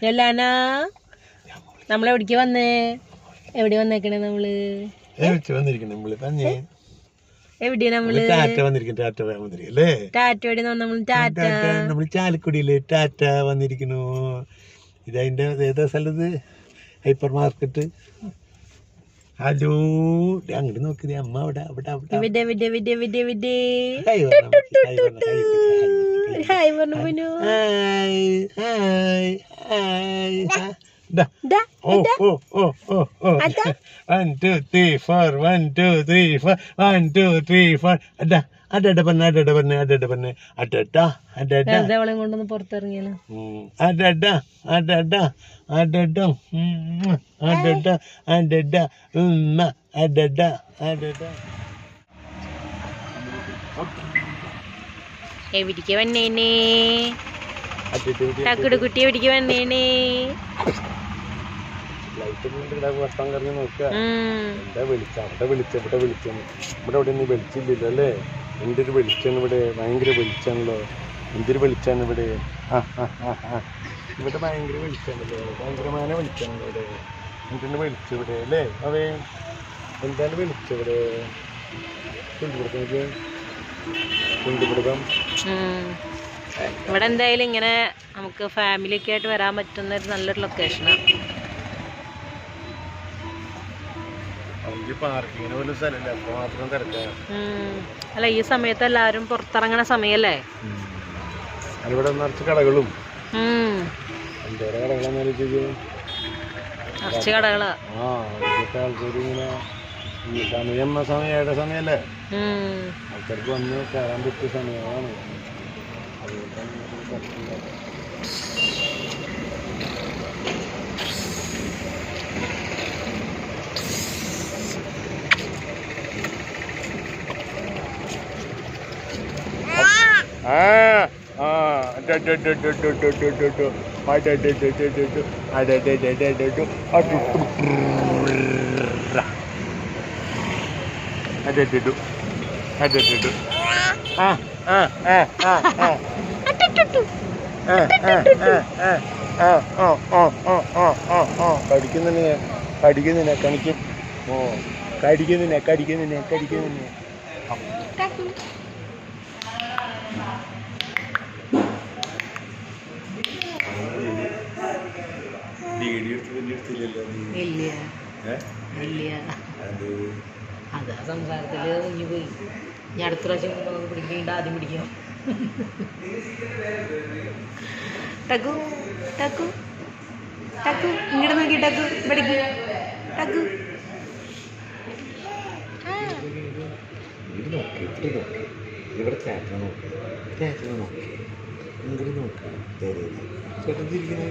എല്ലാനാ നമ്മളെവിടേക്ക് വന്നേ? എവിടെ വന്നേക്കണേ നമ്മള്? എവിടെയാ നമ്മള്? ടാറ്റ എവിടെ നമ്മള്? ടാറ്റ നമ്മള് ചാലക്കുടിയില് ടാറ്റ വന്നിരിക്കുന്നു. ഇതതിന്റെ ഏതാ സ്ഥലത്ത്? Hyper market. ഹലോ, അങ്ങോട്ട് നോക്കിയേ അമ്മ. അവിടെ അവിടെ അവിടെ ഹായ് പറഞ്ഞു. Oh, oh, oh, oh, oh. 1, 2, 3, 4. 1, 2, 3, 4. 1, 2, 3, 4. അടട പറഞ്ഞ അവളെ കൊണ്ടൊന്ന് പുറത്തിറങ്ങിയാലോ? എവിടേക്ക് വന്നേനെ? ടക്കുടു കുട്ടി എവിടേക്ക് വന്നേനെ? വർഷം കറങ്ങി നോക്കുക. എന്താ ഇവിടെ എവിടെ നീ വെളിച്ചില്ലല്ലോ അല്ലേ? എന്തൊരു വെളിച്ചാണ് ഇവിടെ, ഭയങ്കര വെളിച്ചാണല്ലോ. എന്തൊരു വെളിച്ചാണ് ഇവിടെ. ഇവിടെ ഭയങ്കര വെളിച്ചാണല്ലോ, ഭയങ്കരമായ വെളിച്ചാണല്ലോ ഇവിടെ. എന്തിനു വെളിച്ചിവിടെ അല്ലേ? അവേ എന്താണ് വെളിച്ചിവിടെ? കുണ്ടുപിടുത്തം. ഇവിടെ എന്തായാലും ഇങ്ങനെ നമുക്ക് ഫാമിലി ഒക്കെ ആയിട്ട് വരാൻ പറ്റുന്ന ഒരു നല്ലൊരു ലൊക്കേഷനാണ്. അല്ല, ഈ സമയത്ത് എല്ലാരും പുറത്തിറങ്ങണ സമയല്ലേ? ഇവിടെ നിറച്ച് കടകളും നിറച്ച് കടകളാ. സമയയുടെ സമയല്ലേ? ആൾക്കാർക്ക് വന്ന് കയറാൻ പറ്റിയ സമയമാണ്. കടിക്കുന്നില്ല കണിക്കും. ഓ, കടിക്കുന്നില്ല. അതാ സംസാരത്തില് കുഞ്ഞു പോയി. ഞാൻ അടുത്ത പ്രാവശ്യം പിടിക്കണ്ട, ആദ്യം പിടിക്കാം. ടക്കു ടക്കു ടക്കു ഇങ്ങോട്ട് നോക്കി. ടക്കു പിടിക്ക്. ടക്കു ഇവിടെ ചേട്ടനെ നോക്കി എന്തിനു നോക്കി ചേട്ടൻ തിരിക്കുന്ന.